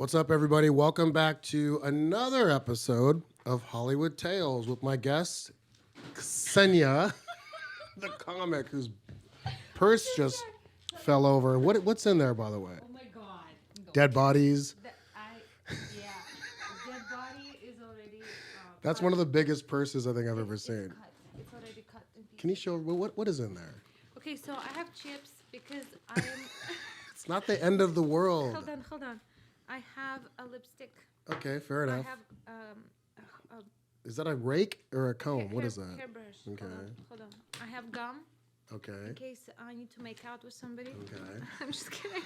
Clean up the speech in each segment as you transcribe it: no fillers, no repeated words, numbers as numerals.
What's up, everybody? Welcome back to another episode of Hollywood Tales with my guest, Ksenia, the comic whose purse just fell over. What's in there, by the way? Oh my God. Dead bodies. Dead body is already. That's cut. one of the biggest purses I think I've ever seen. It's already cut in pieces. Can you show what is in there? Okay, so I have chips because I am. It's not the end of the world. Hold on. I have a lipstick. Okay, fair I enough. have Is that a rake or a comb? What is that? Hairbrush. Okay. Hold on. I have gum in Okay. case I need to make out with somebody. Okay. I'm just kidding.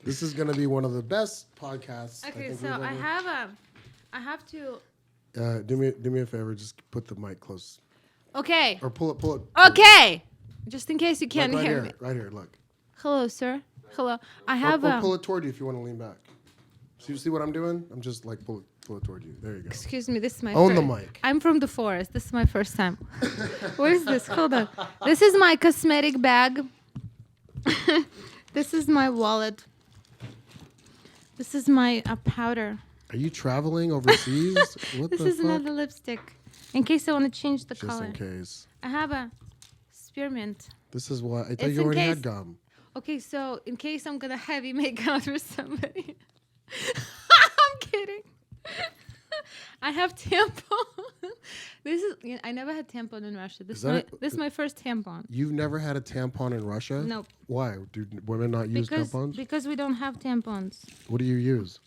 This is going to be one of the best podcasts. Okay, so I have to. Do me a favor. Just put the mic close. Okay. Or pull it. Okay. Just in case you can't right hear here, me. Right here, look. Hello, sir. Hello. I have or pull it toward you if you want to lean back. So you see what I'm doing? I'm just like pull it toward you. There you go. Excuse me, this is my Own the mic. I'm from the forest. This is my first time. What is this? Hold on. This is my cosmetic bag. This is my wallet. This is my powder. Are you traveling overseas? What This the is fuck? another lipstick. In case I want to change the Just color. in case. I have a spearmint. This is why I thought It's you in already case- had gum. Okay, so in case I'm gonna heavy make out with somebody. I'm kidding. I have tampon. I never had tampon in Russia. This is my first tampon. You've never had a tampon in Russia? Nope. Why? Do women not use tampons? Because we don't have tampons. What do you use?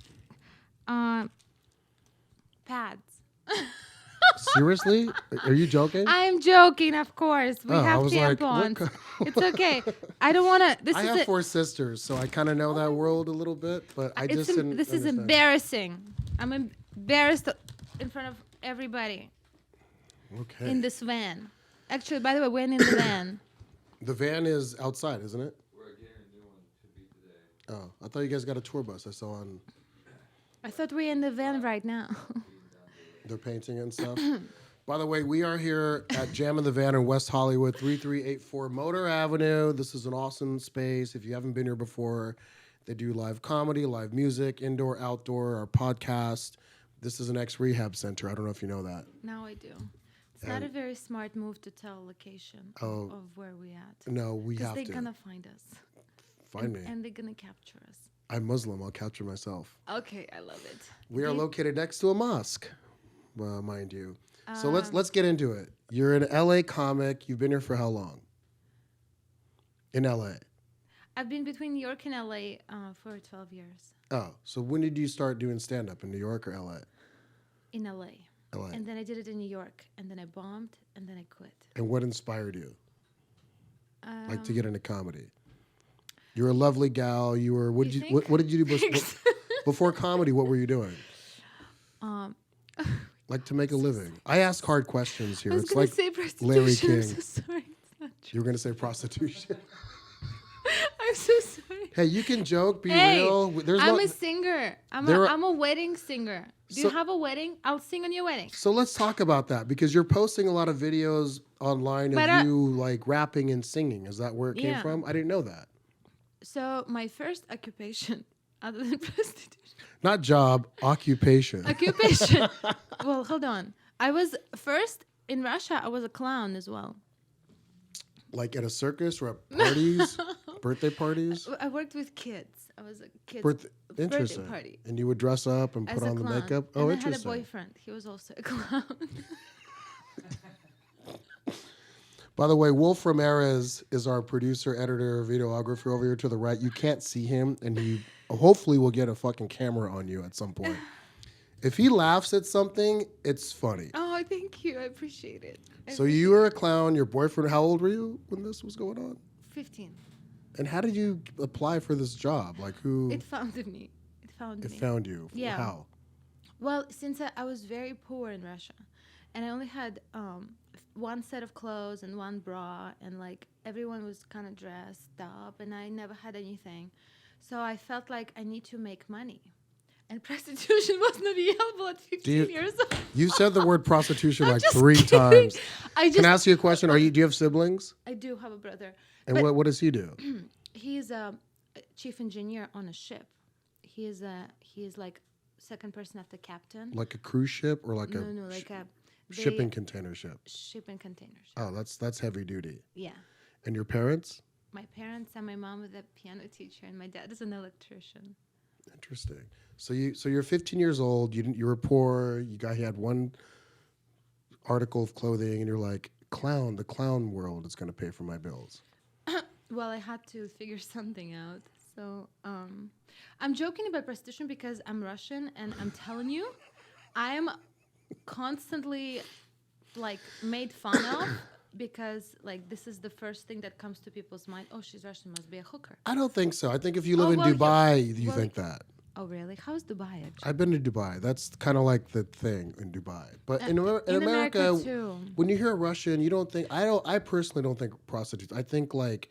Pads. Seriously? Are you joking? I'm joking, of course. We Oh, I have was like, tampons. what It's okay. I don't want to. I have 4 sisters, so I kind of know that world a little bit, but I just didn't This is understand. embarrassing. I'm embarrassed in front of everybody Okay. in this van. Actually, by the way, we're in the van. The van is outside, isn't it? We're getting a new one to be today. Oh, I thought you guys got a tour bus. I saw on I thought we're in the van right now. their painting and stuff. By the way, we are here at Jam in the Van in West Hollywood, 3384 Motor Avenue. This is an awesome space. If you haven't been here before, they do live comedy, live music, indoor, outdoor, our podcast. This is an ex-rehab center. I don't know if you know that. Now I do. It's not a very smart move to tell location of where we at. No, we Because have they're to. going to find us. Find me. And they're going to capture us. I'm Muslim. I'll capture myself. Okay, I love it. We are located next to a mosque, mind you. So let's get into it. You're an LA comic. You've been here for how long? In LA. I've been between New York and LA for 12 years. Oh, so when did you start doing stand-up in New York or LA? In LA. LA. And then I did it in New York. And then I bombed. And then I quit. And what inspired you? Like to get into comedy? You're a lovely gal. You were. What You did you? What did you do Thanks. before comedy? What were you doing? Like to make a living. I ask hard questions here. I was It's going like to say prostitution. Larry I'm King. so sorry. It's not true. You were gonna say prostitution. I'm so sorry. Hey, you can joke. Be Hey, real. There's I'm no. a singer. I'm There are- a wedding singer. Do you have a wedding? I'll sing on your wedding. So let's talk about that because you're posting a lot of videos online of But, you like rapping and singing. Is that where it came Yeah. from? I didn't know that. So my first occupation, other than prostitution, Not job, occupation. occupation. Well, hold on. I was first in Russia. I was a clown as well. Like at a circus or at parties, birthday parties. I worked with kids. I was a kid's Interesting. birthday party And you would dress up and as put a on the clown. makeup. And Oh, I interesting. had a boyfriend. He was also a clown. By the way, Wolf Ramirez is our producer, editor, videographer over here to the right. You can't see him, and he hopefully will get a fucking camera on you at some point. If he laughs at something, it's funny. Oh, thank you. I appreciate it. So you were a clown. Your boyfriend, how old were you when this was going on? 15. And how did you apply for this job? Like who? It found me. It found It me. found you. Yeah. How? Well, since I was very poor in Russia, and I only had one set of clothes and one bra, and like everyone was kind of dressed up, and I never had anything, so I felt like I need to make money, and prostitution was not available at 15 years old. You said the word prostitution I'm like just 3 kidding. times. Can Can I ask you a question? Do you have siblings? I do have a brother. And But what does he do? he's chief engineer on a ship. He is like second person after captain. Like a cruise ship or like No, like a shipping container ship? shipping containers. Oh, that's heavy duty. Yeah. And your parents? My parents and my mom was a piano teacher, and my dad is an electrician. Interesting. So you're 15 years old. You were poor. You had one article of clothing, and you're like, the clown world is going to pay for my bills. Well, I had to figure something out. So I'm joking about prostitution because I'm Russian, and I'm telling you, I am constantly like made fun of because like this is the first thing that comes to people's mind. Oh, she's Russian, must be a hooker. I don't think so. I think if you live in well, Dubai, you well, think that. Oh, really? How's Dubai actually? I've been to Dubai. That's kind of like the thing in Dubai. But in America too. when you hear Russian, you don't think. I personally don't think prostitutes. I think like,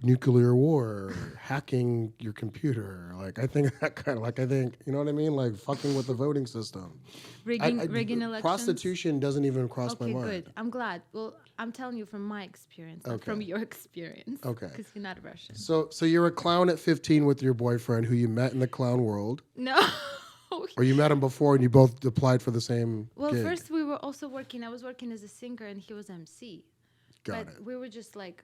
nuclear war, or hacking your computer. Like I think that kind of like I think you know what I mean. Like fucking with the voting system. Rigging elections. Prostitution doesn't even cross my mind. Okay, good. I'm glad. Well, I'm telling you from my experience, not from your experience. Okay. Because you're not Russian. So you're a clown at 15 with your boyfriend who you met in the clown world. No. Or you met him before and you both applied for the same Well, gig. first we were also working. I was working as a singer and he was MC. Got but it. we were just like,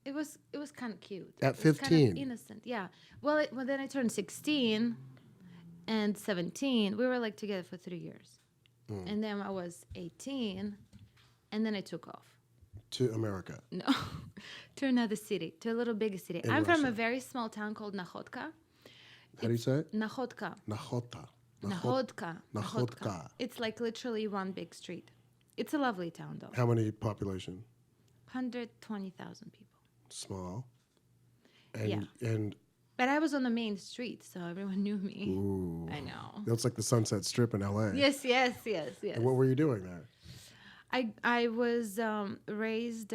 it was kind of cute. At It was 15? kind of innocent, yeah. Well, then I turned 16 and 17. We were like together for 3 years. And then I was 18 and then I took off. To America. No, to another city, to a little bigger city. I'm from a very small town called Nakhodka. How do you say it? Nakhodka. Nakhota. Nakhodka. It's like literally one big street. It's a lovely town though. How many population? 120,000 people. Small. Yeah. And But I was on the main street, so everyone knew me. ooh, I know. that's like the Sunset Strip in LA. Yes. And what were you doing there? I was raised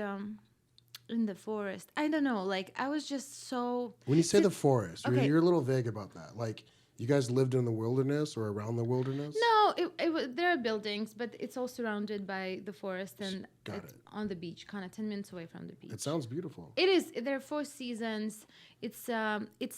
in the forest. I don't know. Like I was just so. When you say the forest, okay. you're a little vague about that. Like you guys lived in the wilderness or around the wilderness? No, it was, there are buildings, but it's all surrounded by the forest and it's it. on the beach, kind of 10 minutes away from the beach. It sounds beautiful. It is. There are 4 seasons. It's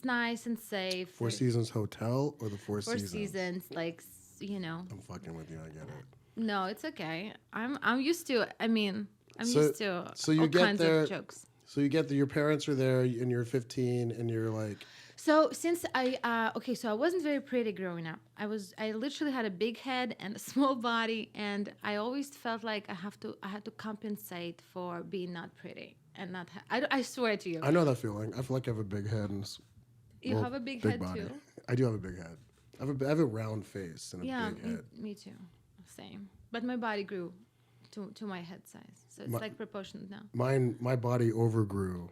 nice and safe. Four Seasons Hotel or the Four Seasons? 4 seasons, like I'm fucking with you. I get it. No, it's okay. I'm used to. I mean, I'm So- used to so you all get kinds there- of jokes. So you get your parents are there and you're 15 and you're like, So since so I wasn't very pretty growing up. I literally had a big head and a small body, and I always felt like I had to compensate for being not pretty and not. I swear to you. I know that feeling. I feel like I have a big head and You have a big head body. too. I do have a big head. I have a round face and a Yeah, big head. me too. Same. But my body grew to my head size, so it's like proportionate now. My body overgrew.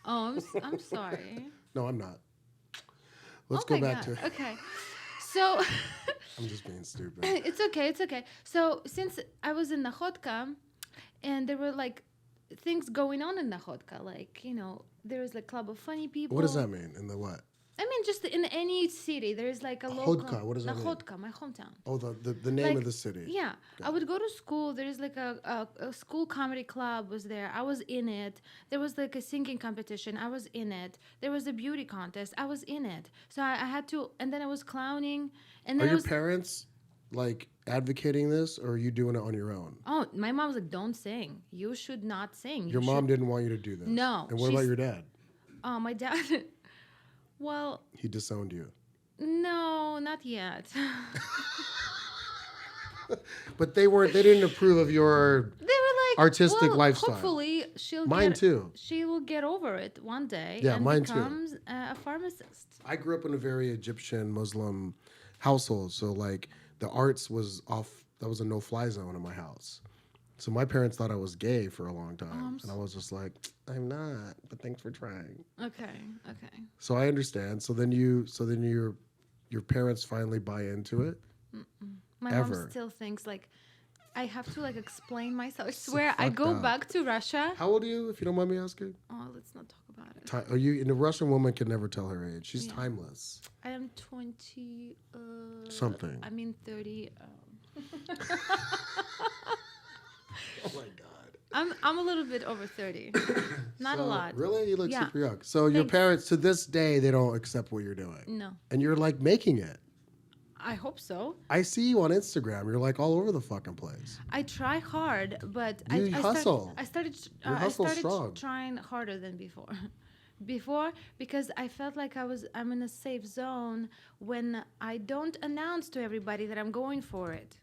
Oh, I'm sorry. No, I'm not. Let's Oh go my back God. to. Okay. So I'm just being stupid. it's okay. So since I was in Nakhodka, and there were like things going on in Nakhodka, like there was like club of funny people. What does that mean? In the what? I mean, just in any city, there is like a local. Nakhodka, what does that mean? Nakhodka, my hometown. Oh, the name Like, of the city. Yeah, I would go to school. There is like a school comedy club was there. I was in it. There was like a singing competition. I was in it. There was a beauty contest. I was in it. So I had to, and then I was clowning. And then Are your parents like advocating this, or are you doing it on your own? Oh, my mom was like, "Don't sing. You should not sing." Your mom didn't want you to do this. No, And what about your dad? Oh, my dad. Well, He disowned you. no, not yet. But they didn't approve of your. They were like Artistic well, lifestyle. Hopefully, Mine too. She will get over it one day. Yeah, and mine too. becomes a pharmacist. I grew up in a very Egyptian Muslim household, so like the arts was off. That was a no-fly zone in my house. So my parents thought I was gay for a long time, and I was just like, I'm not. But thanks for trying. Okay. So I understand. So then your parents finally buy into it. My Ever. mom still thinks like I have to like explain myself. I swear, I fucked go up. back to Russia. How old are you, if you don't mind me asking? Oh, let's not talk about it. Are you? And a Russian woman can never tell her age. She's timeless. I am 20. Something. I mean 30. Oh my god. I'm a little bit over 30. Not a So, lot. Really? You look Yeah. super young. So your Thanks. parents, to this day, they don't accept what you're doing. No. And you're like making it. I hope so. I see you on Instagram. You're like all over the fucking place. I try hard, but You hustle. I started Your hustle's strong. trying harder than before. Before, because I felt like I'm in a safe zone when I don't announce to everybody that I'm going for it.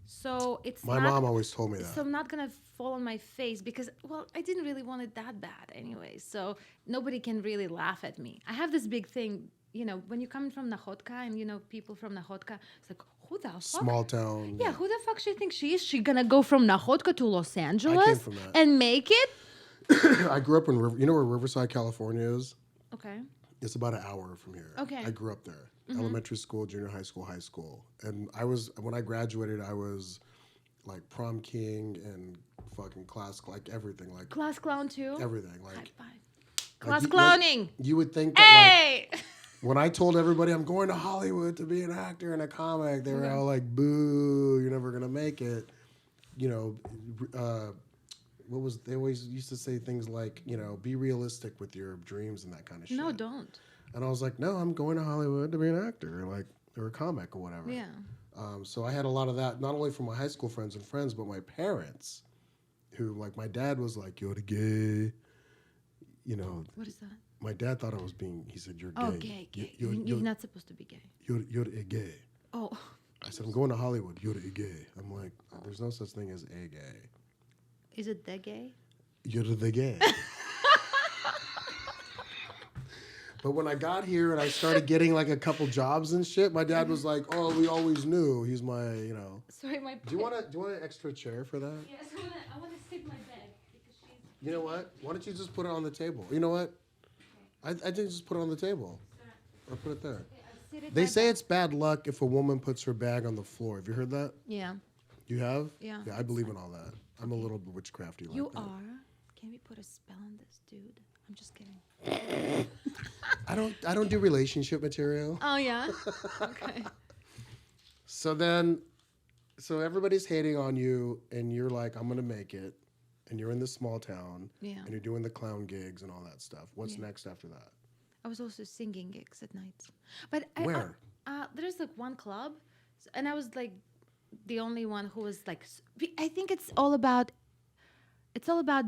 So it's My not, mom always told me that. so I'm not gonna fall on my face because, well, I didn't really want it that bad anyway. So nobody can really laugh at me. I have this big thing, when you're coming from Nahotka and people from Nahotka, it's like, who the fuck? Small town. Yeah, who the fuck she thinks she is? She gonna go from Nahotka to Los Angeles from that. and make it? I grew up in you know where Riverside, California is? Okay. It's about an hour from here. Okay. I grew up there. Elementary school, junior high school. And when I graduated, I was like prom king and fucking class, like everything. Like Class clown too? everything. High Like five. Class you- clowning. You would think that Hey! when I told everybody I'm going to Hollywood to be an actor and a comic, they were all like, boo, you're never going to make it. They always used to say things like, be realistic with your dreams and that kind of shit. No, don't. And I was like, no, I'm going to Hollywood to be an actor, or a comic or whatever. Yeah. So I had a lot of that, not only from my high school friends and friends, but my parents, who, like, my dad was like, you're gay. What is that? My dad thought I was he said, you're gay. Oh, gay. You're You're not supposed to be gay. You're a gay. Oh. I said, I'm going to Hollywood. You're a gay. I'm like, there's no such thing as a gay. Is it the gay? You're the gay. But when I got here and I started getting like a couple jobs and shit, my dad was like, "Oh, we always knew he's my, Sorry, my. Do you want an extra chair for that? Yes, I want to stick my bag because she's. You know what? Why don't you just put it on the table? You know what? I think just put it on the table, or put it there. They say it's bad luck if a woman puts her bag on the floor. Have you heard that? Yeah. You have? Yeah. Yeah, I believe in all that. I'm a little witchcrafty like You that. are. Can we put a spell on this dude? I'm just kidding. I don't do relationship material. Oh yeah. Okay. So everybody's hating on you, and you're like, I'm gonna make it, and you're in this small town, Yeah. and you're doing the clown gigs and all that stuff. What's Yeah. next after that? I was also singing gigs at night. But Where? There's like one club, and I was like the only one who was like. I think it's all about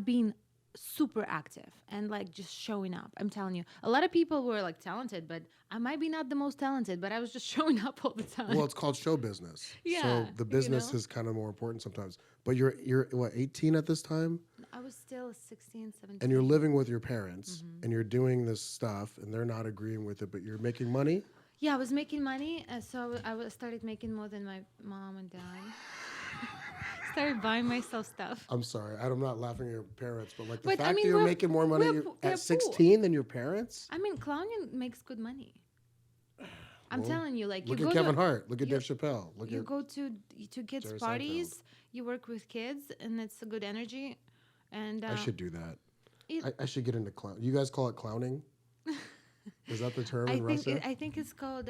being super active and like just showing up. I'm telling you, a lot of people were like talented, but I might be not the most talented, but I was just showing up all the time. Well, it's called show business. Yeah, So the business you know? is kind of more important sometimes. But you're what, 18 at this time? I was still 16, 17. And you're living with your parents, Mm-hmm. and you're doing this stuff, and they're not agreeing with it, but you're making money. Yeah, I was making money, so I started making more than my mom and dad. Started buying myself stuff. I'm sorry, I'm not laughing at your parents, but like the But, I fact mean, that you're we're- making more money we're at poor. 16 than your parents. I mean, clowning makes good money. I'm Well, telling you, like Look you at go Kevin to, Hart. Look at you- Dave Chappelle. Look you at go to kids' Jerry parties. You work with kids, and it's a good energy. And I should do that. it- I should get into clown. You guys call it clowning? Is that the term in Russia? I think it's called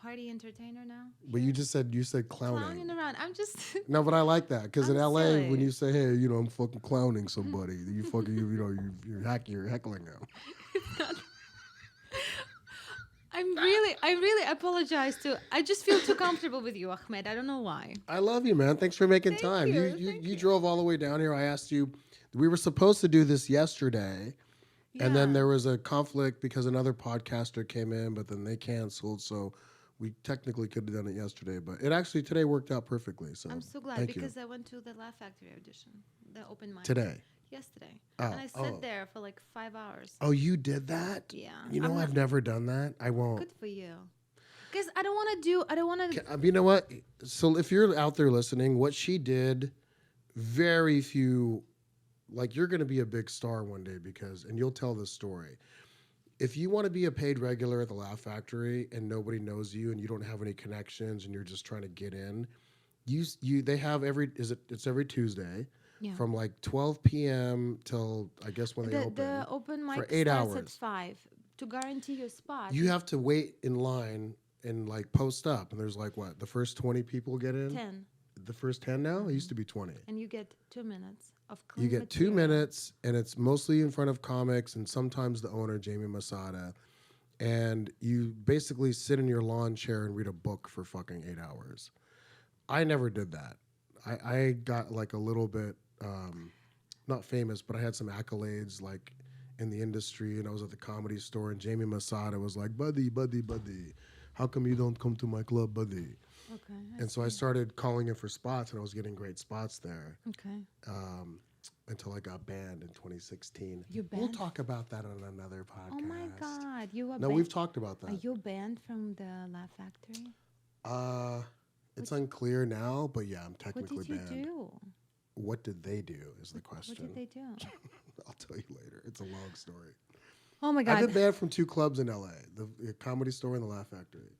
party entertainer now. But you said clowning. Clowning around. I'm just. No, but I like that because in I'm LA, silly. when you say, "Hey, I'm fucking clowning somebody," you fucking you're heckling them. I really apologize to. I just feel too comfortable with you, Ahmed. I don't know why. I love you, man. Thanks for making Thank time. you. You Thank you. drove all the way down here. I asked you. We were supposed to do this yesterday, and then Yeah. there was a conflict because another podcaster came in, but then they canceled. So we technically could have done it yesterday, but it actually today worked out perfectly. So I'm so glad thank because I went to the Laugh Factory audition, the open mic. Today. Yesterday. Oh, And I sat oh. there for like 5 hours. Oh, you did that? Yeah. You know, I'm I've not- never done that. I won't. Good for you. Because I don't want to. You know what? So if you're out there listening, what she did, very few, like you're going to be a big star one day and you'll tell this story. If you want to be a paid regular at the Laugh Factory and nobody knows you and you don't have any connections and you're just trying to get in, they have it's every Tuesday Yeah. from like 12 p.m. till I guess when they open. The open mic for 8 starts hours. at 5 to guarantee your spot. You have to wait in line and like post up, and there's like what, the first 20 people get in? 10, The first 10 now? It used to be 20. and you get 2 minutes. of clean You get 2 material. minutes, and it's mostly in front of comics and sometimes the owner, Jamie Masada. And you basically sit in your lawn chair and read a book for fucking 8 hours. I never did that. I got like a little bit, not famous, but I had some accolades like in the industry, and I was at the Comedy Store, and Jamie Masada was like, buddy, how come you don't come to my club, buddy? Okay. And so I started calling in for spots, and I was getting great spots there. Okay. Until I got banned in 2016. You We'll banned? talk about that on another podcast. Oh my God! You were No, banned? we've talked about Are that. you banned from the Laugh Factory? It's unclear now, but yeah, I'm What technically did you banned. do? What did they do is the question. What did they do? I'll tell you later. It's a long story. Oh my I've God! been banned from 2 clubs in LA, the Comedy Store and the Laugh Factory.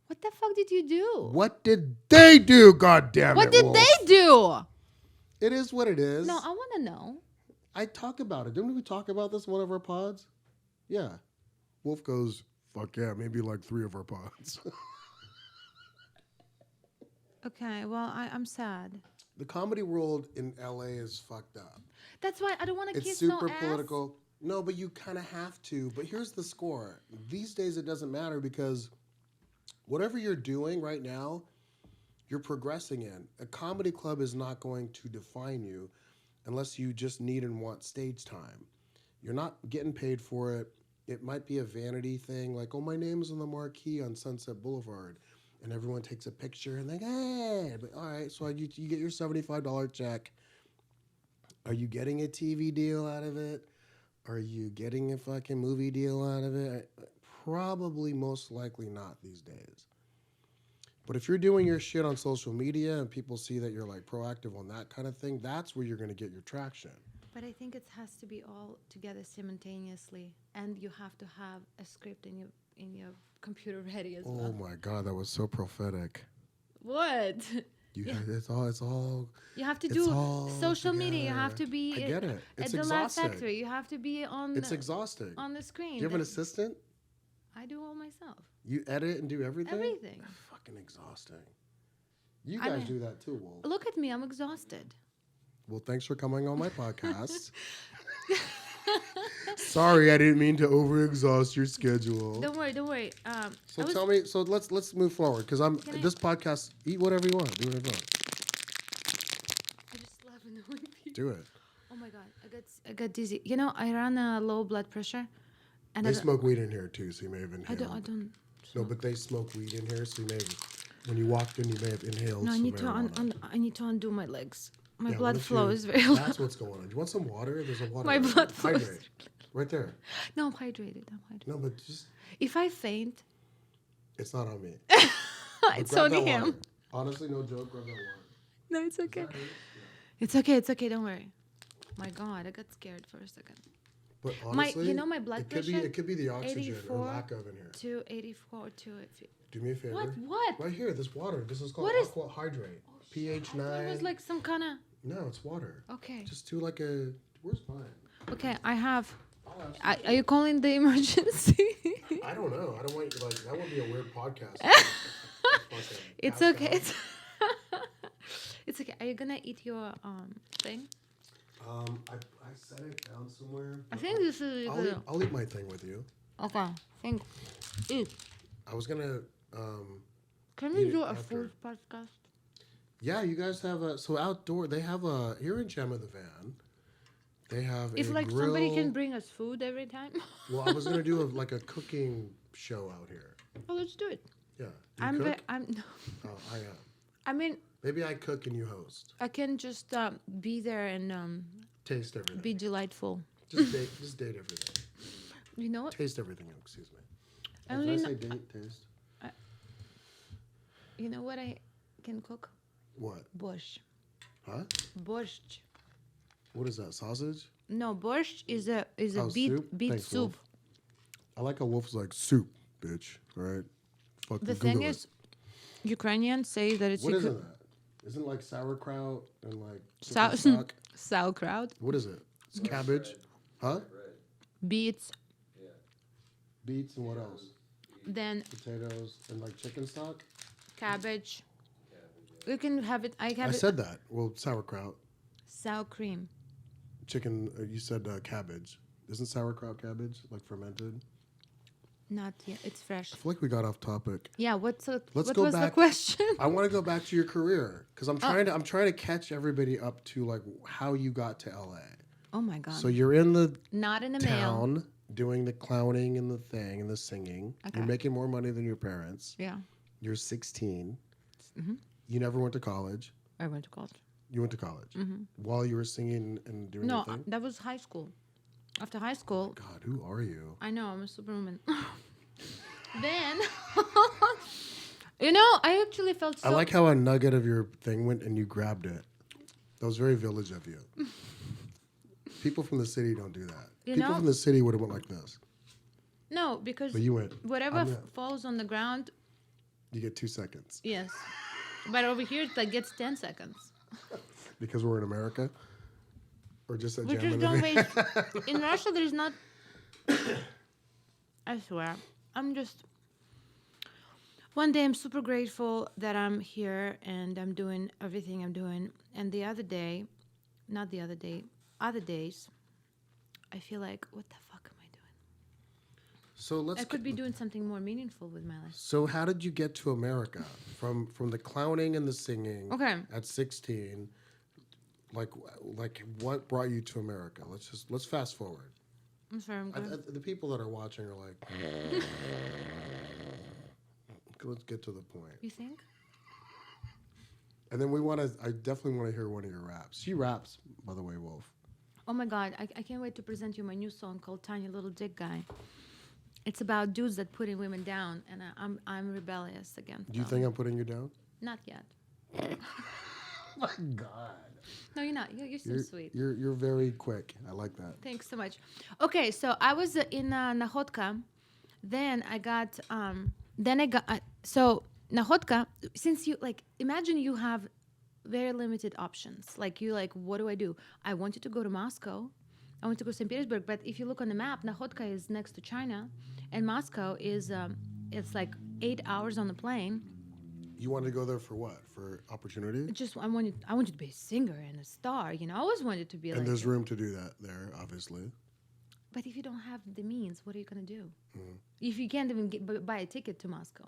What the fuck did you do? What did they do, God damn What it, did Wolf? they do? It is what it is. No, I want to know. I talk about it. Didn't we talk about this in one of our pods? Yeah. Wolf goes, fuck yeah, maybe like 3 of our pods. Okay, well, I'm sad. The comedy world in LA is fucked up. That's why I don't want to It's kiss super no ass. political. No, but you kind of have to. But here's the score. These days it doesn't matter because whatever you're doing right now, you're progressing in. A comedy club is not going to define you unless you just need and want stage time. You're not getting paid for it. It might be a vanity thing, like, oh, my name's on the marquee on Sunset Boulevard. And everyone takes a picture and they go, hey, but, all right, so you get your $75 check. Are you getting a TV deal out of it? Are you getting a fucking movie deal out of it? Probably most likely not these days. But if you're doing your shit on social media and people see that you're like proactive on that kind of thing, that's where you're going to get your traction. But I think it has to be all together simultaneously, and you have to have a script in your computer ready as Oh well. my God, that was so prophetic. What? It's all. You have to It's do all social media. You have together. to be I get it. at It's the Laugh exhausting. Factory. You have to be on It's exhausting. on the screen. Do you have an assistant? I do all myself. You edit and do everything? Everything. Fucking exhausting. You I guys mean- do that too, Wolf. Look at me. I'm exhausted. Well, thanks for coming on my podcast. Sorry, I didn't mean to overexhaust your schedule. Don't worry. Don't worry. So tell me. So let's move forward because I'm Can I- this podcast. Eat whatever you want. Do whatever you want. I just love annoying people. Do it. Oh my God. I got dizzy. You know, I run a low blood pressure, and They smoke weed in here too, so you may have inhaled. I don't. No, but they smoke weed in here, so you may have. When you walked in, you may have inhaled. No, I some need to marijuana. I need to undo my legs. My Yeah, why blood don't flow you- is very low. That's what's going on. Do you want some water? There's a water. My right blood there. flow is Hydrate. Right there. No, I'm hydrated. No, but just If I faint, it's not on me. it's Grab only that him. water. Honestly, no joke. Grab that water. No, it's okay. Is that it? It's okay. It's okay. Don't worry. My God, I got scared for a second. But My- honestly, you know my blood pressure? It could be the oxygen 84 or lack of in here. To 84 to. Do me a favor. What? Right here, this water. This is called What is- Aqua Hydrate. pH It 9. was like some kind of. No, it's water. Okay. Just do like a. Where's mine? Okay, I have. I'll have some. Are you calling the emergency? I don't know. I don't want you like that would be a weird podcast. Fucking It's passed okay. out. It's okay. Are you gonna eat your thing? I set it down somewhere. I think this is good. I'll eat my thing with you. Okay. Think. Eat. I was gonna. Can Eat we it do a after. food podcast? Yeah, you guys have a so outdoor. They have a here in Gem of the Van. They have If a like grill. somebody can bring us food every time. Well, I was gonna do like a cooking show out here. Well, let's do it. Yeah. I'm. cook? I'm. Oh, I am. I mean, Maybe I cook and you host. I can just be there and Taste everything. be delightful. Just date everything. You know what? Taste everything. Excuse me. I Did only I know, say date? Taste. you know what I can cook? What? Borscht. Huh? Borscht. What is that? Sausage? No, borscht is a Oh, beet soup? beet Thanks, soup. Wolf. I like how Wolf's like soup, bitch. All right. Fucking The Google thing it. is, Ukrainians say that it's What isn't that? Isn't it like sauerkraut and like Sau- chicken stock? sauerkraut, What is it? It's cabbage, huh? beets, Beets and what else? then Potatoes and like chicken stock. cabbage. You can have it. I I have it. said that. Well, sauerkraut. Sour cream. Chicken, you said cabbage. Isn't sauerkraut cabbage, like fermented? Not yet. It's fresh. I feel like we got off topic. Yeah. What Let's what go was the back. question? I want to go back to your career because I'm trying to catch everybody up to like how you got to LA. Oh my God. So you're in the Not in the mail. town doing the clowning and the thing and the singing. Okay. You're making more money than your parents. Yeah. You're 16. Mm-hmm. You never went to college. I went to college. You went to college Mm-hmm. while you were singing and doing No, your thing? that was high school. After high school, God, who are you? I know I'm a superwoman. Then, you know, I actually felt so. I like how a nugget of your thing went and you grabbed it. That was very village of you. People from the city don't do that. You People know- from the city would have went like this. No, because But you went, whatever I'm not- falls on the ground, you get 2 seconds. yes. But over here, it like gets 10 seconds. Because we're in America? Or just at We Jam just in the don't Van? wait. In Russia, there's not. I swear. I'm just. One day, I'm super grateful that I'm here and I'm doing everything I'm doing. And the other day, not the other day, other days, I feel like, what the fuck am I doing? So let's I could be doing something more meaningful with my life. So how did you get to America? From the clowning and the singing Okay. at 16. Like what brought you to America? Let's fast forward. I'm sorry, I'm going. The people that are watching are like, let's get to the point. You think? And then I definitely want to hear one of your raps. She raps, by the way, Wolf. Oh my God, I can't wait to present you my new song called Tiny Little Dick Guy. It's about dudes that putting women down, and I'm rebellious against Do you them. think I'm putting you down? Not yet. Oh my God. No, you're not. You're so sweet. You're very quick. I like that. Thanks so much. Okay, so I was in Nahotka. Then I got, so Nahotka, since you, like, imagine you have very limited options. Like, you like, what do I do? I wanted to go to Moscow. I want to go to St. Petersburg. But if you look on the map, Nahotka is next to China. And Moscow is, it's like 8 hours on the plane. You wanted to go there for what? For opportunity? Just, I wanted to be a singer and a star. You know, I always wanted to be And like. there's room to do that there, obviously. But if you don't have the means, what are you going to do? Mm. If you can't even buy a ticket to Moscow.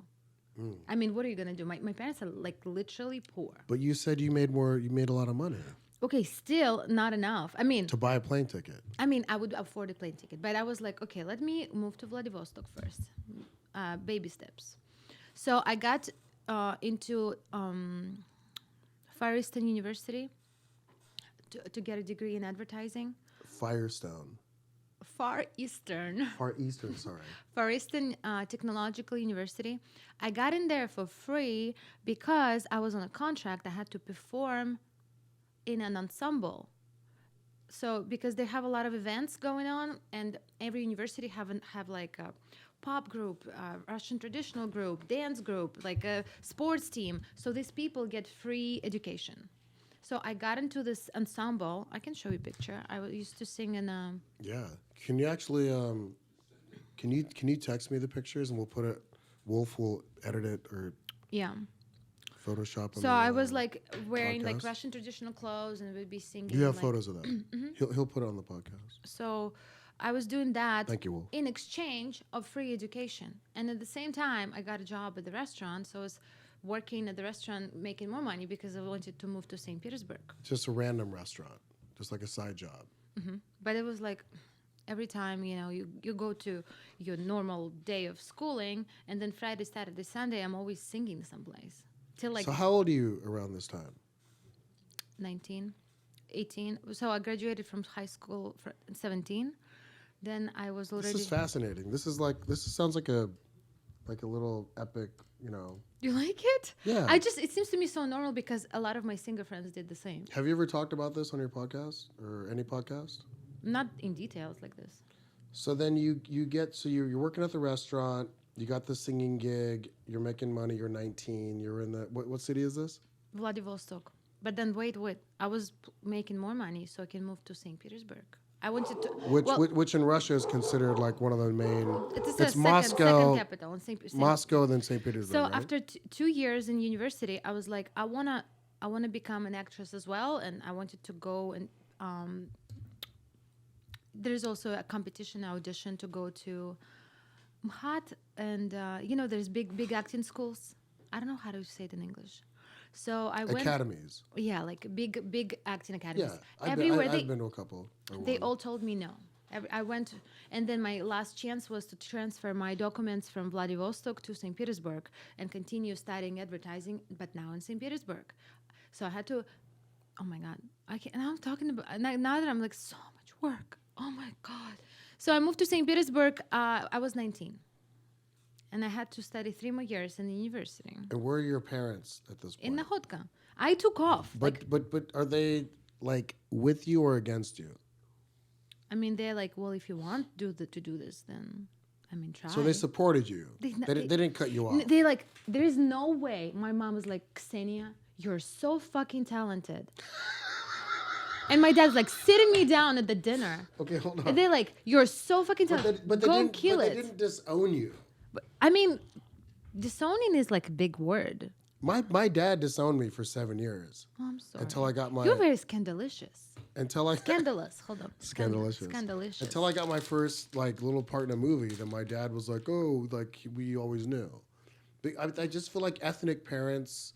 Mm. I mean, what are you going to do? My parents are like literally poor. But you said you made a lot of money Okay, still not enough. I mean, to buy a plane ticket. I would afford a plane ticket. But I was like, okay, let me move to Vladivostok first. Baby steps. So I got into Far Eastern University to get a degree in advertising. Firestone. Far Eastern. Far Eastern, sorry. Far Eastern Technological University. I got in there for free because I was on a contract. I had to perform in an ensemble. So because they have a lot of events going on, and every university have like a pop group, Russian traditional group, dance group, like a sports team. So these people get free education. So I got into this ensemble. I can show you a picture. Used to sing in Yeah. Can you actually can you text me the pictures and we'll put it Wolf will edit it or yeah. Photoshop on So I was like wearing like podcast? Russian traditional clothes and would be singing. You have like, photos of that. He'll put it on the podcast. So I was doing that Thank you, Wolf. in exchange of free education. And at the same time, I got a job at the restaurant. So I was working at the restaurant making more money because I wanted to move to St. Petersburg. Just a random restaurant. Just like a side job. But it was like every time, you know, you go to your normal day of schooling, and then Friday, Saturday, Sunday, I'm always singing someplace. Till like So how old are you around this time? 19, 18. So I graduated from high school for 17. Then I was already. This is fascinating. This sounds like a little epic, you know. You like it? Yeah. It seems to me so normal because a lot of my singer friends did the same. Have you ever talked about this on your podcast or any podcast? Not in details like this. So then you're working at the restaurant, you got the singing gig, you're making money, you're 19, you're in the what city is this? Vladivostok. But then wait. I was making more money so I can move to St. Petersburg. I wanted to. Which in Russia is considered like one of the main. It's Moscow, second capital in St. Moscow, then St. Petersburg. So right? after 2 years in university, I was like, I wanna I want to become an actress as well, and I wanted to go and there's also a competition audition to go to MHAT, and there's big acting schools. I don't know how to say it in English. So I went. Academies. Yeah, like big acting academies. Yeah, Everywhere I've been to a couple. Or they one. all told me no. I went, and then my last chance was to transfer my documents from Vladivostok to St. Petersburg and continue studying advertising, but now in St. Petersburg. So I had to. Oh my God! I can't. Now I'm talking about now that I'm like so much work. Oh my God! So I moved to St. Petersburg. I was 19, and I had to study 3 more years in the university And where are your parents at this point? in Nahodka. I took off. But are they like with you or against you? I mean, they're like, well, if you want to do this, then try. So they supported you. They didn't cut you off. They like, there is no way. My mom was like, Ksenia, you're so fucking talented. And my dad's like sitting me down at the dinner. Okay, hold on. And they're like, you're so fucking talented. Go kill it. They didn't disown you. But, disowning is like a big word. My dad disowned me for 7 years. Oh, I'm sorry. Until I got my. You're very scandalicious. Until I. Scandalous. Hold on. Scandalicious. Scandalicious. Until I got my first like little part in a movie, then my dad was like, "Oh, like we always knew." But I just feel like ethnic parents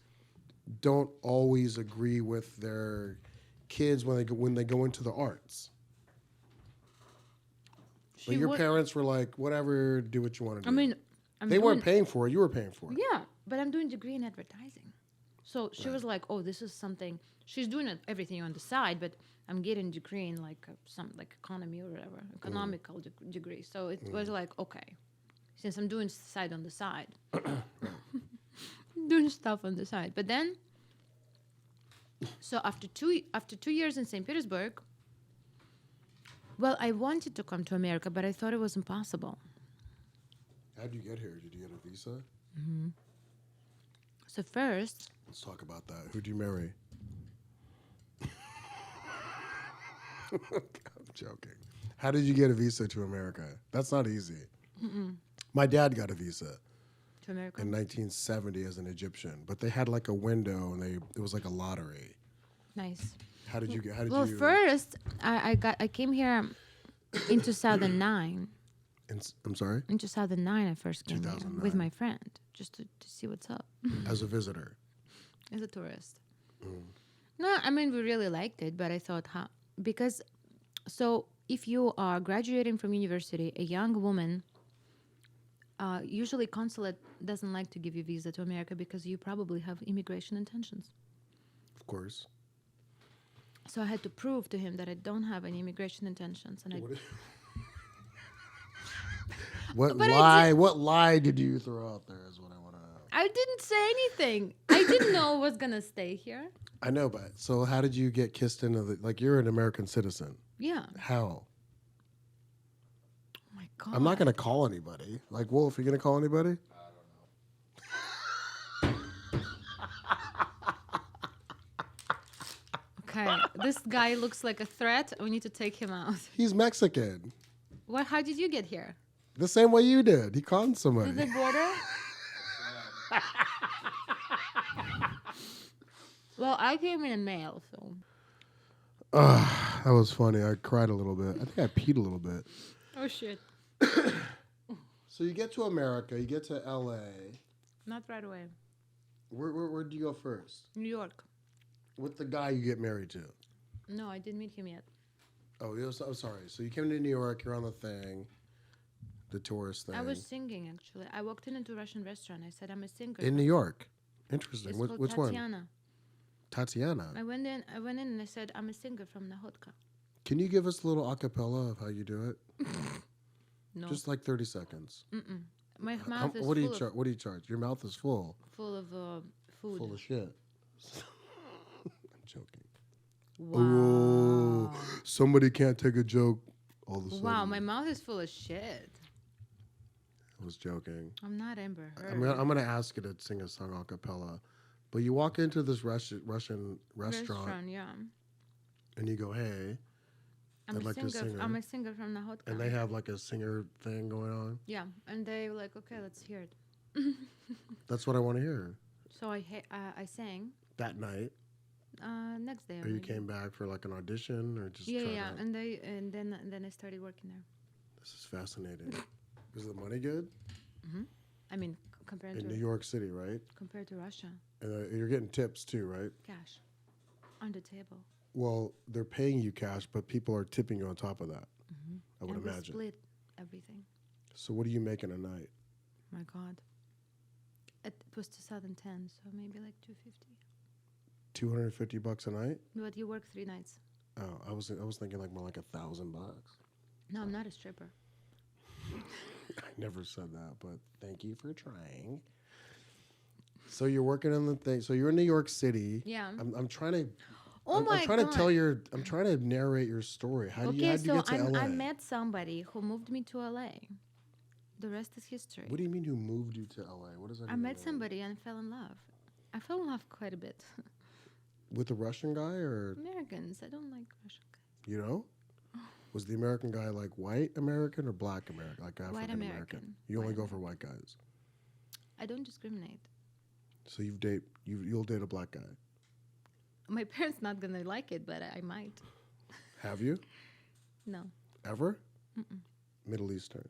don't always agree with their kids when they go into the arts. But your parents were like, "Whatever, do what you want to do." They weren't paying for it; you were paying for it. Yeah, but I'm doing degree in advertising. So she was like, "Oh, this is something." She's doing everything on the side, but I'm getting a degree in like some like economy or whatever, economical degree. So it was like, okay, since I'm doing side on the side, doing stuff on the side. But then, so after 2 years in St. Petersburg, well, I wanted to come to America, but I thought it was impossible. How'd you get here? Did you get a visa? Mm-hmm. So first, let's talk about that. Who'd you marry? I'm joking. How did you get a visa to America? That's not easy. My dad got a visa to America in 1970 as an Egyptian, but they had like a window and it was like a lottery. Nice. How did you get? Well, first I came here in 2009. I'm sorry? In 2009, I first came here with my friend just to see what's up. As a visitor? As a tourist. No, we really liked it, but I thought, because, so if you are graduating from university, a young woman, usually consulate doesn't like to give you visa to America because you probably have immigration intentions. Of course. So I had to prove to him that I don't have any immigration intentions. And What lie did you throw out there is what I want to know. I didn't say anything. I didn't know I was going to stay here. I know, but so how did you get kissed into you're an American citizen? Yeah. How? Oh my God. I'm not going to call anybody. Like, Wolf, you going to call anybody? I don't know. Okay. This guy looks like a threat. We need to take him out. He's Mexican. How did you get here? The same way you did. He conned somebody. Through the border? Well, I came in the mail, so. That was funny. I cried a little bit. I think I peed a little bit. Oh, shit. So you get to America. You get to L.A. Not right away. Where did you go first? New York. With the guy you get married to? No, I didn't meet him yet. Oh, I'm sorry. So you came to New York. You're on the thing. The tourist thing. I was singing, actually. I walked into a Russian restaurant. I said, I'm a singer. In New York? Interesting. It's called Which Tatiana. one? Tatiana. I went in and I said, I'm a singer from Nahodka. Can you give us a little acapella of how you do it? No. Just like 30 seconds. Mm-mm. My mouth is what do you charge? Your mouth is full. Full of food. Full of shit. I'm joking. Wow. Oh, somebody can't take a joke all of a sudden. Wow, my mouth is full of shit. I was joking. I'm not Amber Heard. I'm gonna ask you to sing a song a cappella, but you walk into this Russian restaurant, yeah. and you go, "Hey, I'd like to sing." I'm a singer from Nahodka. And they have like a singer thing going on. Yeah, and they were like, okay, let's hear it. That's what I want to hear. So I sang. That night. next day. Or you maybe. came back for like an audition or just Yeah, tried yeah, out? and then I started working there. This is fascinating. Is the money good? I mean, compared In to New York City, right? compared to Russia, And you're getting tips too, right? cash on the table. Well, they're paying you cash, but people are tipping you on top of that. I would And we imagine. split everything. So what do you make in a night? My God, it was 2010, so maybe like 250. $250 a night? But you work 3 nights. Oh, I was thinking like more like $1,000. No, I'm not a stripper. I never said that, but thank you for trying. So you're working on the thing. So you're in New York City. Yeah. I'm trying to. Oh I'm my trying God. to tell your. I'm trying to narrate your story. How'd you so get to LA? I met somebody who moved me to LA. The rest is history. What do you mean who moved you to LA? What does that I even met mean? somebody and fell in love. I fell in love quite a bit. With a Russian guy or Americans, I don't like Russian guys. you know? Was the American guy like white American or black American? Like African American? American. You only White go for white guys. I don't discriminate. So you'll date a black guy. My parents not gonna like it, but I might. Have you? No. Ever? Middle Eastern.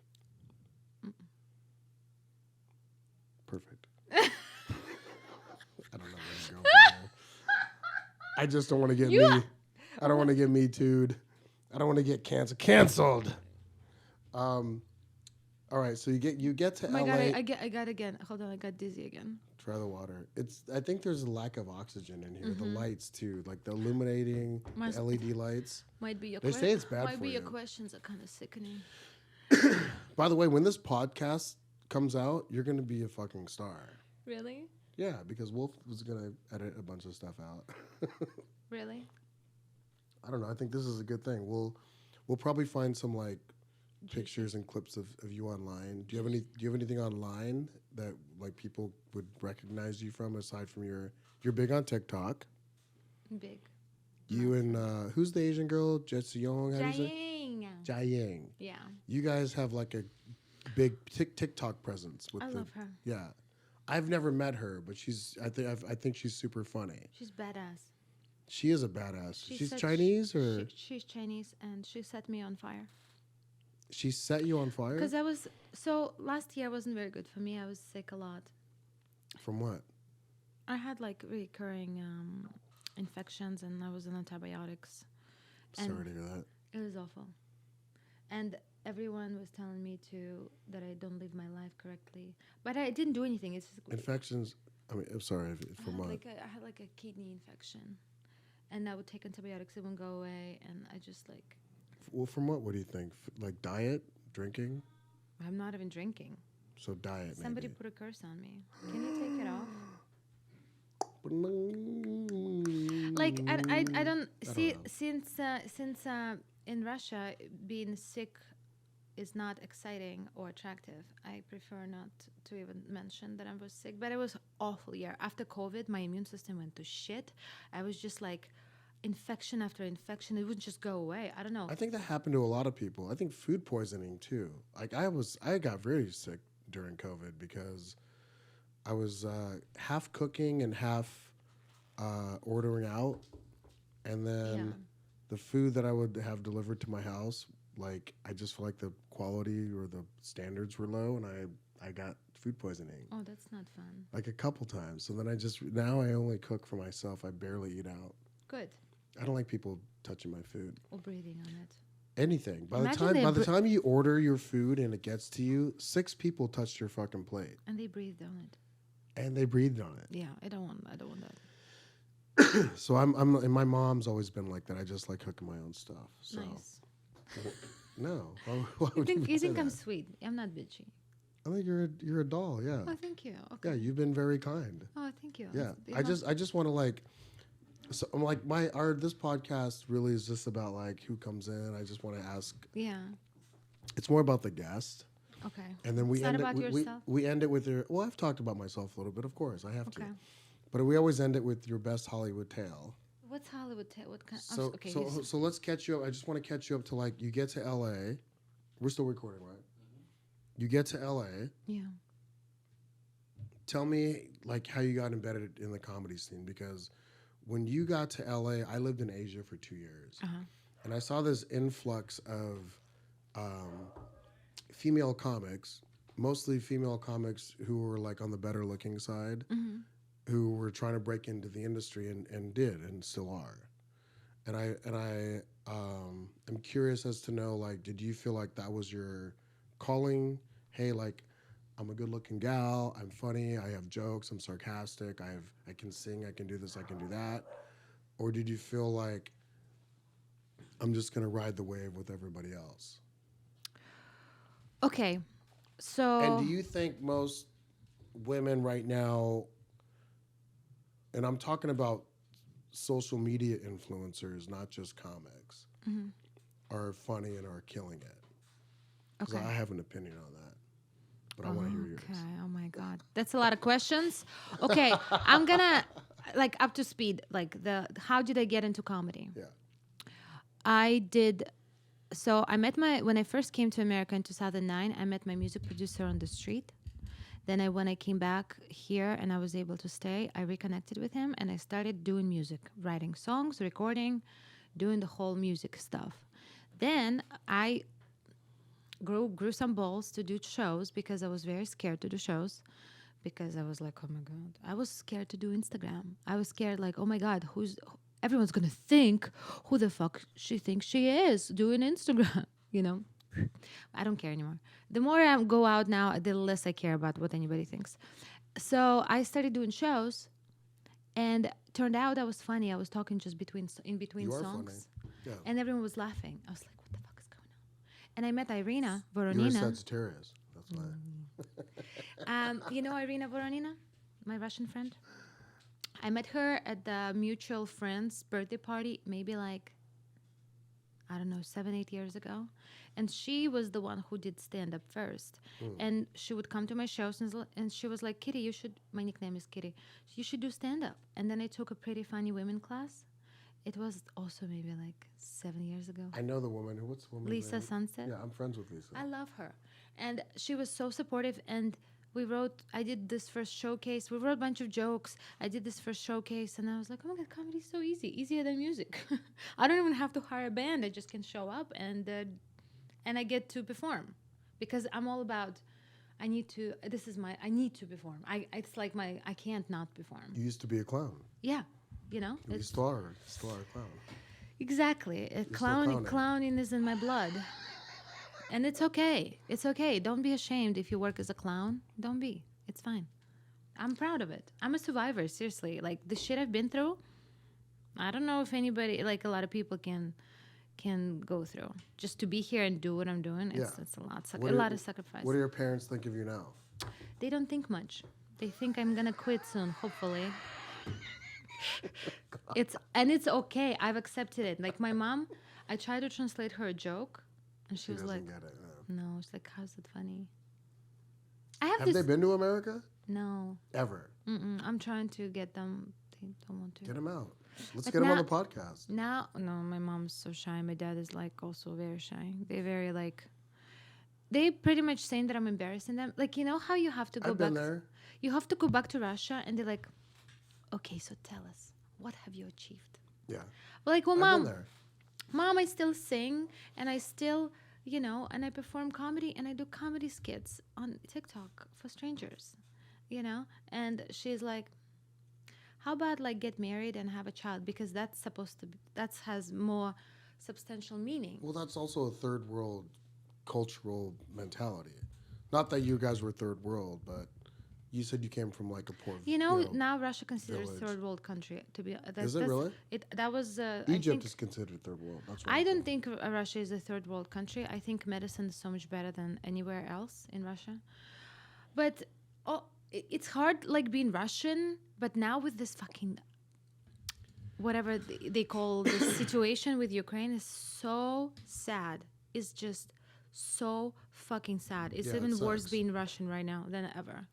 Perfect. I don't know where to go from there. I just don't want to get me. I don't want to get me too'd. I don't want to get canceled. All right, so you get to Oh my LA. God, I got again. Hold on, I got dizzy again. Try the water. I think there's a lack of oxygen in here. The lights too, like the illuminating Must- the LED lights. Might be your They say it's bad might for be your you. questions are kind of sickening. By the way, when this podcast comes out, you're gonna be a fucking star. Really? Yeah, because Wolf was gonna edit a bunch of stuff out. Really? I don't know. I think this is a good thing. We'll probably find some like pictures and clips of you online. Do you have anything online that like people would recognize you from aside from you're big on TikTok. Big. You and who's the Asian girl? Jessie Young? How do you say? Jiaying. Yeah. You guys have like a big TikTok presence with I love her. Yeah. I've never met her, but I think she's super funny. She's badass. She is a badass. She She's said Chinese or she's Chinese and she set me on fire. she set you on fire? Because last year wasn't very good for me. I was sick a lot. From what? I had like recurring infections and I was on antibiotics. And Sorry to hear that. it was awful. And everyone was telling me that I don't live my life correctly. But I didn't do anything. It's just Infections. I mean, I'm sorry. From what? I had like a kidney infection. And I would take antibiotics, it wouldn't go away. And I just like, Well, from what? What do you think? Like diet, drinking? I'm not even drinking. So diet, Somebody maybe. put a curse on me. Can you take it off? Like I don't see know. since in Russia being sick is not exciting or attractive. I prefer not to even mention that I was sick, but it was awful year. After COVID, my immune system went to shit. I was just like infection after infection. It wouldn't just go away. I don't know. I think that happened to a lot of people. I think food poisoning too. Like I got very sick during COVID because I was half cooking and half ordering out, and then the food that I would have delivered to my house, like I just felt like the quality or the standards were low, and I got food poisoning. Oh, that's not fun. Like a couple times. So then now I only cook for myself. I barely eat out. Good. I don't like people touching my food. Or breathing on it. Anything. By Imagine the time you order your food and it gets to you, 6 people touched your fucking plate. And they breathed on it. And they breathed on it. Yeah, I don't want that. So and my mom's always been like that. I just like cooking my own stuff. So Nice. no. Why You would think say I'm that? sweet? I'm not bitchy. I think you're a doll, yeah. Oh, thank you. Okay. Yeah, you've been very kind. Oh, thank you. Yeah. You I know- just want to like so I'm like this podcast really is just about like who comes in. I just want to ask. Yeah. It's more about the guest. Okay. And then we It's not end about it. yourself? We end it with your. Well, I've talked about myself a little bit, of course. I have to. Okay. But we always end it with your best Hollywood tale. What's Hollywood? What kind? So okay. so let's catch you up. I just want to catch you up to like you get to LA. We're still recording, right? You get to LA. Yeah. Tell me like how you got embedded in the comedy scene because when you got to LA, I lived in Asia for 2 years, Uh-huh. and I saw this influx of female comics, mostly female comics who were like on the better looking side, who were trying to break into the industry and did and still are. And I am curious as to know, like, did you feel like that was your calling? Hey, like, I'm a good looking gal, I'm funny, I have jokes, I'm sarcastic, I can sing, I can do this, I can do that. Or did you feel like I'm just gonna ride the wave with everybody else? Okay. So And do you think most women right now, and I'm talking about social media influencers, not just comics, are funny and are killing it? Because okay. I have an opinion on that, but I want to hear yours. Okay. Oh my God. That's a lot of questions. Okay. I'm gonna like up to speed. Like how did I get into comedy? Yeah. I did. So I met when I first came to America in 2009, I met my music producer on the street. Then when I came back here and I was able to stay, I reconnected with him and I started doing music, writing songs, recording, doing the whole music stuff. Then I grew some balls to do shows because I was very scared to do shows because I was like, oh my God, I was scared to do Instagram. I was scared like, oh my God, everyone's going to think who the fuck she thinks she is doing Instagram, you know? I don't care anymore. The more I go out now, the less I care about what anybody thinks. So I started doing shows and turned out I was funny. I was talking just in between You are songs. funny. Yeah. And everyone was laughing. I was like, what the fuck is going on? And I met Irina You're a Voronina. Sagittarius. That's why. You know Irina Voronina, my Russian friend? I met her at the mutual friend's birthday party, maybe like, I don't know, 7-8 years ago. And she was the one who did stand-up first. And she would come to my shows and she was like, Kitty, my nickname is Kitty, you should do stand-up. And then I took a pretty funny women class. It was also maybe like 7 years ago. I know the woman. What's the woman's Lisa name? Sunset. Yeah, I'm friends with Lisa. I love her. And she was so supportive. And I did this first showcase. We wrote a bunch of jokes. I did this first showcase. And I was like, oh my God, comedy's so easy. Easier than music. I don't even have to hire a band. I just can show up and I get to perform. Because I'm all about, I need to perform. It's like I can't not perform. You used to be a clown. Yeah. You know? You still are a clown. Exactly. clowning. Clowning is in my blood. And it's okay. It's okay. Don't be ashamed if you work as a clown. Don't be. It's fine. I'm proud of it. I'm a survivor, seriously. Like the shit I've been through, I don't know if anybody, like a lot of people can go through. Just to be here and do what I'm doing, it's a lot of sacrifice. What do your parents think of you now? They don't think much. They think I'm gonna quit soon, hopefully. It's okay. I've accepted it. Like my mom, I tried to translate her a joke, and she was like, doesn't get it. "No." She's like, "How's it funny?" Have they been to America? No. Ever? I'm trying to get them. They don't want to. Get them out. Let's But get them on now- the podcast. Now, no, my mom's so shy. My dad is like also very shy. They're very like. They pretty much saying that I'm embarrassing them. Like you know how you have to go I've back. been there. You have to go back to Russia, and they're like, "Okay, so tell us, what have you achieved?" Yeah. We're like, "Well, I've mom, been there. Mom, I still sing and I still, and I perform comedy and I do comedy skits on TikTok for strangers, And she's like, how about like get married and have a child because that has more substantial meaning. Well, that's also a third world cultural mentality. Not that you guys were third world, but you said you came from like a poor. Now Russia considers village. third world country to be. Is it really? That was Egypt is considered third world. That's what I I'm don't saying. think Russia is a third world country. I think medicine is so much better than anywhere else in Russia. But it's hard like being Russian, but now with this fucking whatever they call this situation with Ukraine is so sad. It's just so fucking sad. It's Yeah, it even worse sucks. being Russian right now than ever.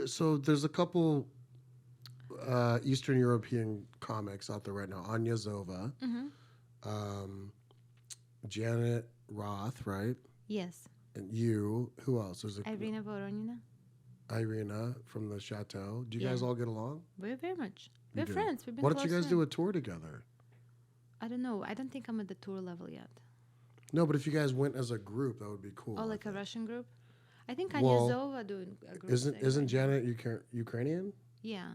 So there's a couple Eastern European comics out there right now. Anya Zova, Janet Roth, right? Yes. And you. Who else? There's Irina Voronina. Irina from the chateau. Do you guys Yeah. all get along? Very much. You We're do. friends. We've been Why don't you close guys do friends. a tour together? I don't know. I don't think I'm at the tour level yet. No, but if you guys went as a group, that would be cool. Oh, I like a think. Russian group? I think Well, Anya Zova doing a group. Isn't thing isn't right now. Janet Ukrainian? Yeah.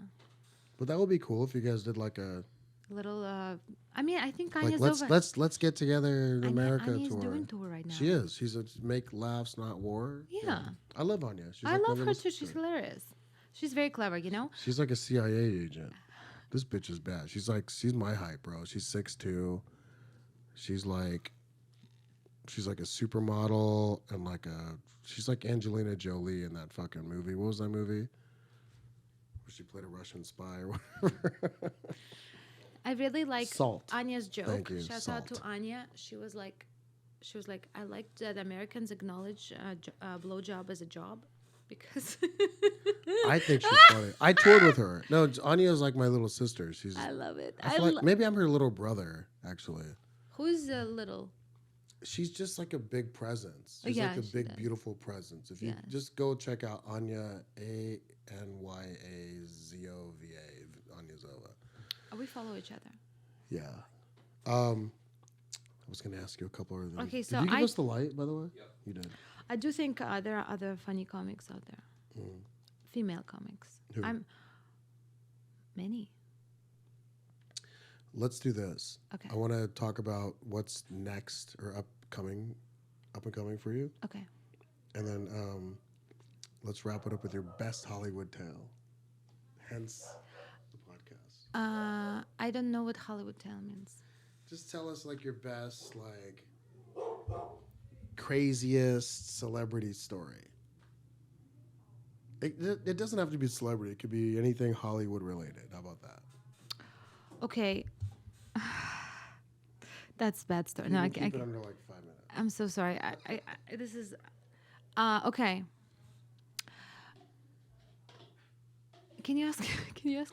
But that would be cool if you guys did like a Little. I mean, I think Anya like Zova. let's get together America Anya's tour. doing tour right now. She is. She's a make laughs, not war. Yeah. I love Anya. She's I like my love her little too. She's sister. hilarious. She's very clever, you know? She's like a CIA agent. This bitch is bad. She's my height, bro. She's 6'2". She's like a supermodel and she's like Angelina Jolie in that fucking movie. What was that movie? Where she played a Russian spy or whatever. I really like Salt. Anya's joke. Thank you, Shout out to Salt. Anya. She was like, I like that Americans acknowledge blowjob as a job because I think she's funny. I toured with her. No, Anya's like my little sister. She's. I love it. I feel like maybe I'm her little brother, actually. Who's a little? She's just like a big presence. She's Yeah, like a she big, does. beautiful presence. If you Yes. just go check out Anya, Anyazova, Anya Zova. Oh, we follow each other. Yeah. I was going to ask you a couple other things. Okay, so did you give I- us the light, by the way? Yep. You did. I do think there are other funny comics out there. Mm. Female comics. Who? Many. Let's do this. Okay. I want to talk about what's next or up and coming for you. Okay. And then let's wrap it up with your best Hollywood tale. Hence the podcast. I don't know what Hollywood tale means. Just tell us like your best, like craziest celebrity story. It doesn't have to be celebrity. It could be anything Hollywood related. How about that? Okay. That's a bad story. You No, can I keep it can't. under like 5 minutes. I'm so sorry. I this is okay. Can you ask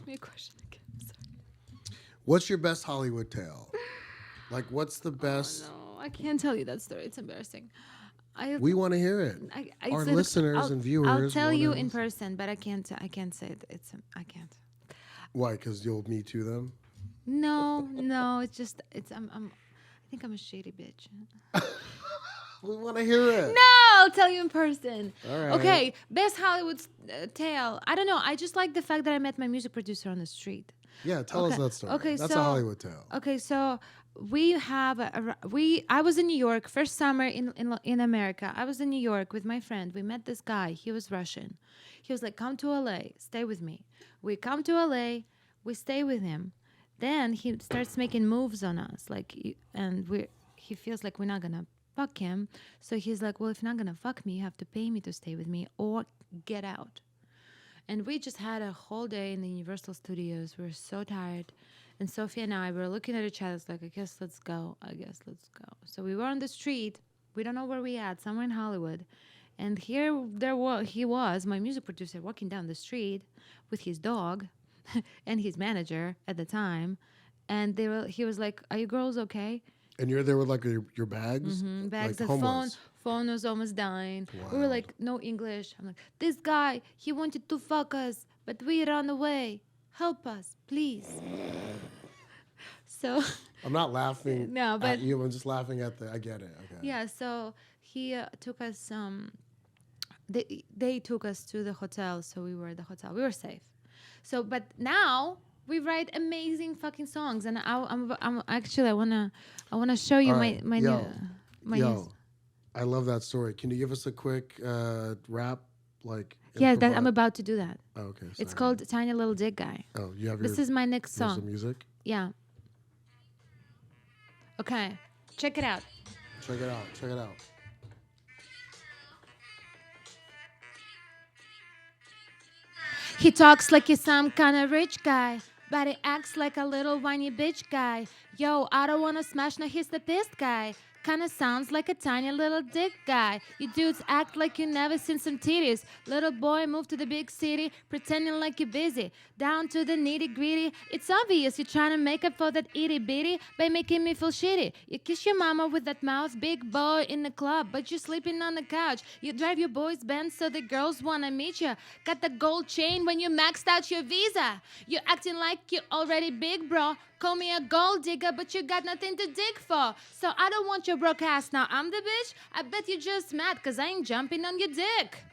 me a question again? I'm sorry. What's your best Hollywood tale? Like, what's the best? Oh, no, I can't tell you that story. It's embarrassing. We want to hear it. Our it's like- listeners and viewers. I'll tell you wanna in listen. person, but I can't say it. I can't. Why? Because you'll Me Too them? No. It's just I think I'm a shady bitch. We want to hear it. No, I'll tell you in person. All right. Okay, best Hollywood tale. I don't know. I just like the fact that I met my music producer on the street. Yeah, tell us Okay. that story. Okay, That's so- a Hollywood tale. Okay, so we have I was in New York first summer in America. I was in New York with my friend. We met this guy. He was Russian. He was like, "Come to LA, stay with me." We come to LA, we stay with him. Then he starts making moves on us, he feels like we're not gonna fuck him. So he's like, "Well, if you're not gonna fuck me, you have to pay me to stay with me or get out." And we just had a whole day in the Universal Studios. We were so tired. And Sophia and I were looking at each other like, I guess let's go. So we were on the street. We don't know where we at, somewhere in Hollywood. And he was, my music producer, walking down the street with his dog and his manager at the time. And he was like, "Are you girls okay?" And you're there with like your bags? Bags, like the homeless. phone was almost dying. We were Wow. like, no English. I'm like, "This guy, he wanted to fuck us, but we ran away. Help us, please." So I'm not laughing No, but- at you. I'm just laughing at I get it. Okay. yeah, so he took us. They took us to the hotel, so we were at the hotel. We were safe. So, but now we write amazing fucking songs, and I'm actually I wanna show you All right, my yo, new my Yo, new. I love that story. Can you give us a quick rap? Like, Yeah, that I'm improv- about to do that. Oh, okay. It's sorry. called Tiny Little Dick Guy. Oh, you have your. This is my next there's the song. music. Yeah. Okay, check it out. Check it out. Check it out. He talks like he's some kind of rich guy, but he acts like a little whiny bitch guy. Yo, I don't wanna smash, no, he's the pissed guy. Kinda sounds like a tiny little dick guy. You dudes act like you never seen some titties. Little boy moved to the big city, pretending like you're busy. Down to the nitty gritty. It's obvious you're trying to make up for that itty bitty by making me feel shitty. You kiss your mama with that mouth, big boy in the club, but you're sleeping on the couch. You drive your boy's Benz so the girls wanna meet you. Got the gold chain when you maxed out your visa. You're acting like you're already big, bro. Call me a gold digger, but you got nothing to dig for. So I don't want your broke ass. Now I'm the bitch. I bet you're just mad cause I ain't jumping on your dick.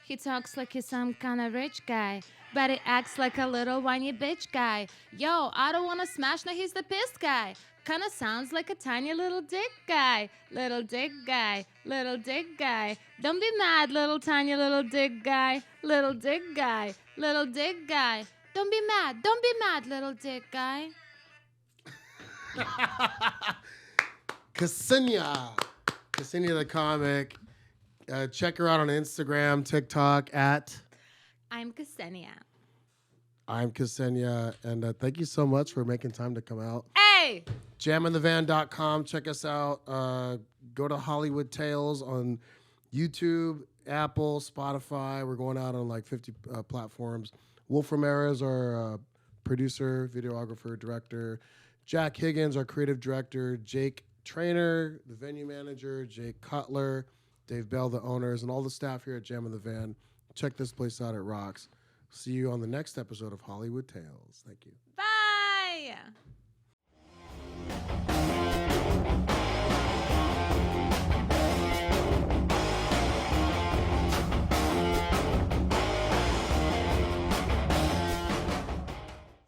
He talks like he's some kind of rich guy, but he acts like a little whiny bitch guy. Yo, I don't wanna smash, now he's the pissed guy. Kinda sounds like a tiny little dick guy. Little dick guy, little dick guy. Don't be mad, little tiny little dick guy. Little dick guy, little dick guy. Don't be mad, little dick guy. Ksenia the comic. Check her out on Instagram, TikTok at I'm Ksenia. I'm Ksenia, and thank you so much for making time to come out. Hey! JamInTheVan.com. Check us out. Go to Hollywood Tales on YouTube, Apple, Spotify. We're going out on like 50 platforms. Wolf Romero is our producer, videographer, director. Jack Higgins, our creative director. Jake Trainer, the venue manager. Jake Cutler. Dave Bell, the owners, and all the staff here at Jam in the Van. Check this place out. It rocks. See you on the next episode of Hollywood Tales. Thank you. Bye!